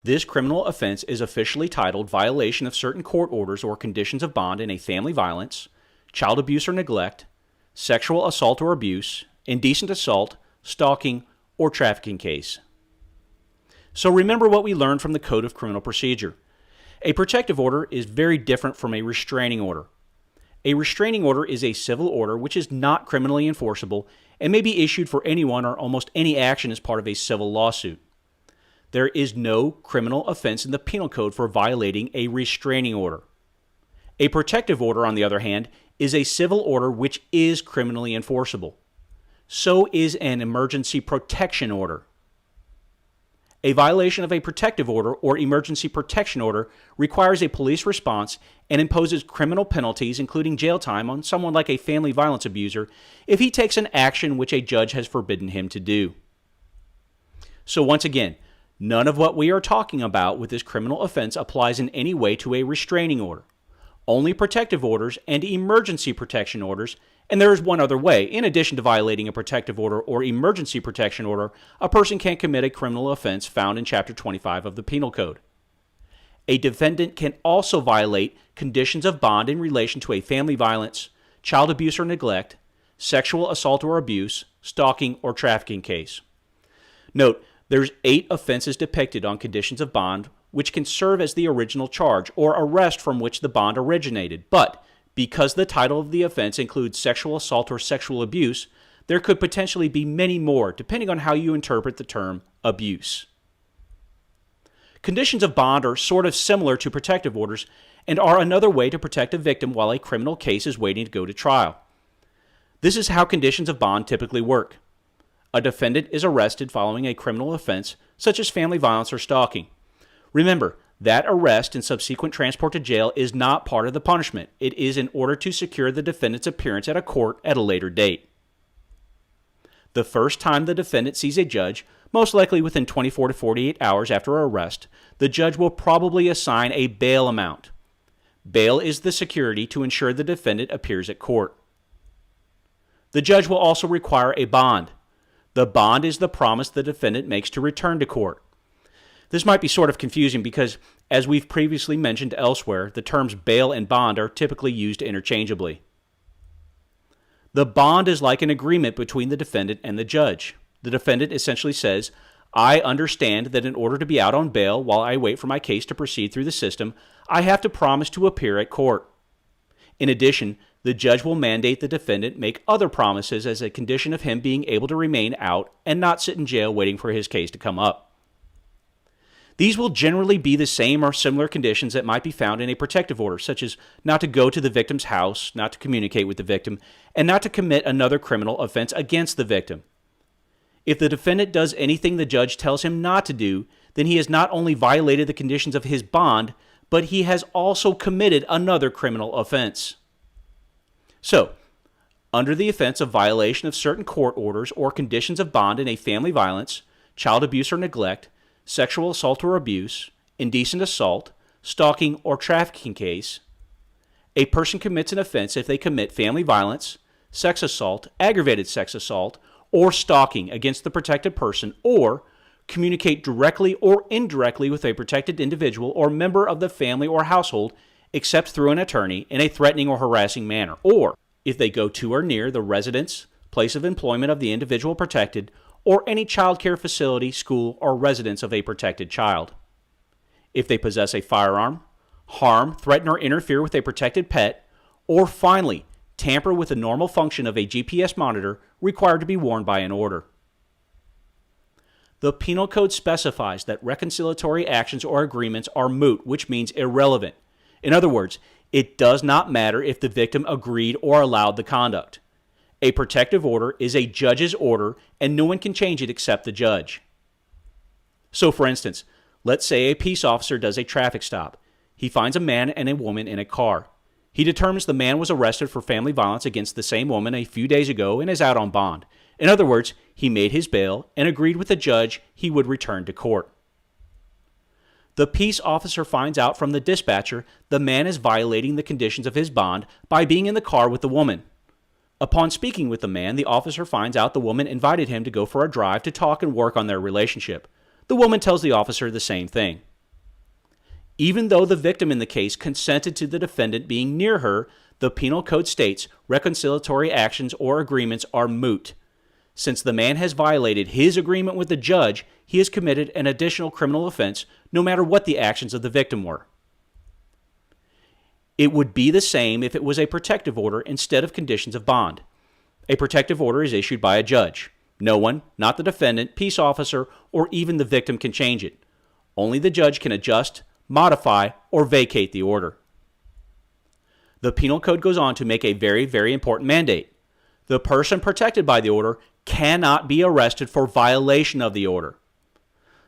This criminal offense is officially titled violation of certain court orders or conditions of bond in a family violence, child abuse or neglect, sexual assault or abuse, indecent assault, stalking, or trafficking case. So remember what we learned from the Code of Criminal Procedure. A protective order is very different from a restraining order. A restraining order is a civil order which is not criminally enforceable and may be issued for anyone or almost any action as part of a civil lawsuit. There is no criminal offense in the Penal Code for violating a restraining order. A protective order, on the other hand, is a civil order which is criminally enforceable. So is an emergency protection order. A violation of a protective order or emergency protection order requires a police response and imposes criminal penalties, including jail time, on someone like a family violence abuser if he takes an action which a judge has forbidden him to do. So once again, none of what we are talking about with this criminal offense applies in any way to a restraining order. Only protective orders and emergency protection orders, and there is one other way. In addition to violating a protective order or emergency protection order, a person can commit a criminal offense found in Chapter 25 of the Penal Code. A defendant can also violate conditions of bond in relation to a family violence, child abuse or neglect, sexual assault or abuse, stalking, or trafficking case. Note, there's 8 offenses depicted on conditions of bond which can serve as the original charge or arrest from which the bond originated. But because the title of the offense includes sexual assault or sexual abuse, there could potentially be many more depending on how you interpret the term abuse. Conditions of bond are sort of similar to protective orders and are another way to protect a victim while a criminal case is waiting to go to trial. This is how conditions of bond typically work. A defendant is arrested following a criminal offense such as family violence or stalking. Remember, that arrest and subsequent transport to jail is not part of the punishment. It is in order to secure the defendant's appearance at a court at a later date. The first time the defendant sees a judge, most likely within 24 to 48 hours after arrest, the judge will probably assign a bail amount. Bail is the security to ensure the defendant appears at court. The judge will also require a bond. The bond is the promise the defendant makes to return to court. This might be sort of confusing because, as we've previously mentioned elsewhere, the terms bail and bond are typically used interchangeably. The bond is like an agreement between the defendant and the judge. The defendant essentially says, I understand that in order to be out on bail while I wait for my case to proceed through the system, I have to promise to appear at court. In addition, the judge will mandate the defendant make other promises as a condition of him being able to remain out and not sit in jail waiting for his case to come up. These will generally be the same or similar conditions that might be found in a protective order, such as not to go to the victim's house, not to communicate with the victim, and not to commit another criminal offense against the victim. If the defendant does anything the judge tells him not to do, then he has not only violated the conditions of his bond, but he has also committed another criminal offense. So, under the offense of violation of certain court orders or conditions of bond in a family violence, child abuse or neglect, sexual assault or abuse, indecent assault, stalking, or trafficking case, a person commits an offense if they commit family violence, sex assault, aggravated sex assault, or stalking against the protected person, or communicate directly or indirectly with a protected individual or member of the family or household except through an attorney in a threatening or harassing manner, or if they go to or near the residence, place of employment of the individual protected, or any child care facility, school, or residence of a protected child. If they possess a firearm, harm, threaten, or interfere with a protected pet, or finally, tamper with the normal function of a GPS monitor required to be worn by an order. The Penal Code specifies that reconciliatory actions or agreements are moot, which means irrelevant. In other words, it does not matter if the victim agreed or allowed the conduct. A protective order is a judge's order, and no one can change it except the judge. So, for instance, let's say a peace officer does a traffic stop. He finds a man and a woman in a car. He determines the man was arrested for family violence against the same woman a few days ago and is out on bond. In other words, he made his bail and agreed with the judge he would return to court. The peace officer finds out from the dispatcher the man is violating the conditions of his bond by being in the car with the woman. Upon speaking with the man, the officer finds out the woman invited him to go for a drive to talk and work on their relationship. The woman tells the officer the same thing. Even though the victim in the case consented to the defendant being near her, the Penal Code states reconciliatory actions or agreements are moot. Since the man has violated his agreement with the judge, he has committed an additional criminal offense no matter what the actions of the victim were. It would be the same if it was a protective order instead of conditions of bond. A protective order is issued by a judge. No one, not the defendant, peace officer, or even the victim can change it. Only the judge can adjust, modify, or vacate the order. The Penal Code goes on to make a very, very important mandate. The person protected by the order cannot be arrested for violation of the order.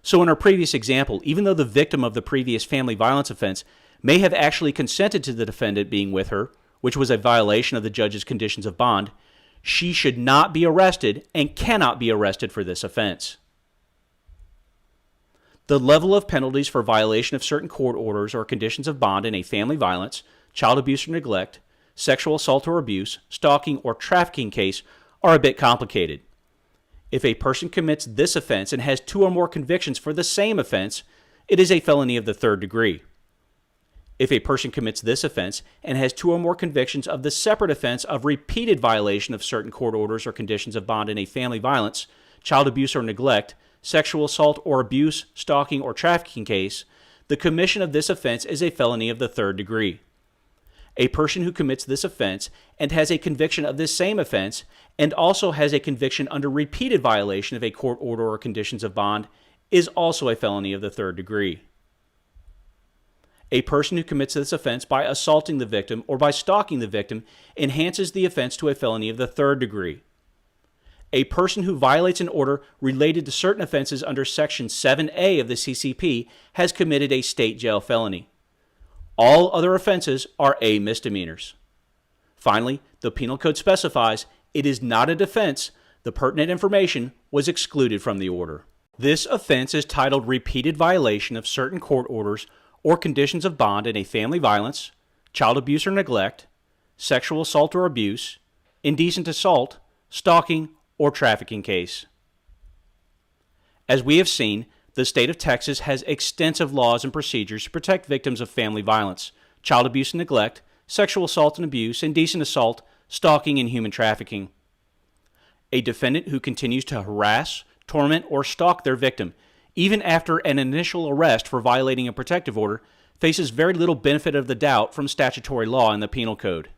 So in our previous example, even though the victim of the previous family violence offense may have actually consented to the defendant being with her, which was a violation of the judge's conditions of bond, she should not be arrested and cannot be arrested for this offense. The level of penalties for violation of certain court orders or conditions of bond in a family violence, child abuse or neglect, sexual assault or abuse, stalking, or trafficking case are a bit complicated. If a person commits this offense and has 2 or more convictions for the same offense, it is a felony of the 3rd degree. If a person commits this offense and has 2 or more convictions of the separate offense of repeated violation of certain court orders or conditions of bond in a family violence, child abuse or neglect, sexual assault or abuse, stalking, or trafficking case, the commission of this offense is a felony of the 3rd degree. A person who commits this offense and has a conviction of this same offense and also has a conviction under repeated violation of a court order or conditions of bond is also a felony of the 3rd degree. A person who commits this offense by assaulting the victim or by stalking the victim enhances the offense to a felony of the 3rd degree. A person who violates an order related to certain offenses under Section 7A of the CCP has committed a state jail felony. All other offenses are A misdemeanors. Finally, the Penal Code specifies it is not a defense. The pertinent information was excluded from the order. This offense is titled repeated violation of certain court orders or conditions of bond in a family violence, child abuse or neglect, sexual assault or abuse, indecent assault, stalking, or trafficking case. As we have seen, the state of Texas has extensive laws and procedures to protect victims of family violence, child abuse and neglect, sexual assault and abuse, indecent assault, stalking, and human trafficking. A defendant who continues to harass, torment, or stalk their victim, even after an initial arrest for violating a protective order, faces very little benefit of the doubt from statutory law in the Penal Code.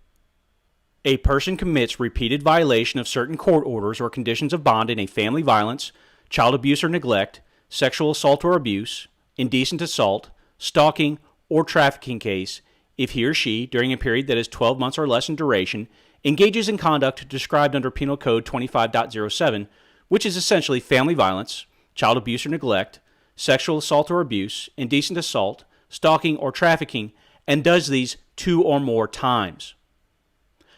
A person commits repeated violation of certain court orders or conditions of bond in a family violence, child abuse or neglect, sexual assault or abuse, indecent assault, stalking, or trafficking case if he or she, during a period that is 12 months or less in duration, engages in conduct described under Penal Code 25.07, which is essentially family violence, child abuse or neglect, sexual assault or abuse, indecent assault, stalking, or trafficking, and does these 2 or more times.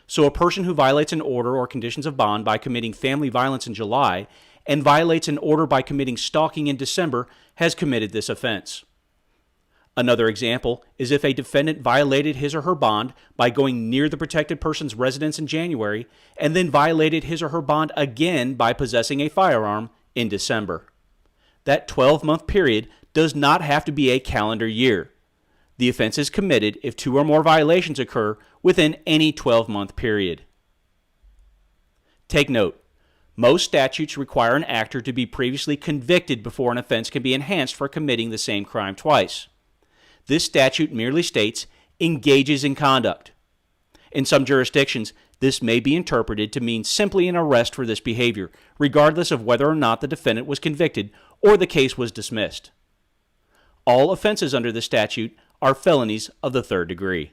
So a person who violates an order or conditions of bond by committing family violence in July and violates an order by committing stalking in December has committed this offense. Another example is if a defendant violated his or her bond by going near the protected person's residence in January and then violated his or her bond again by possessing a firearm in December. That 12-month period does not have to be a calendar year. The offense is committed if 2 or more violations occur within any 12-month period. Take note, most statutes require an actor to be previously convicted before an offense can be enhanced for committing the same crime twice. This statute merely states, engages in conduct. In some jurisdictions, this may be interpreted to mean simply an arrest for this behavior, regardless of whether or not the defendant was convicted or the case was dismissed. All offenses under the statute are felonies of the 3rd degree.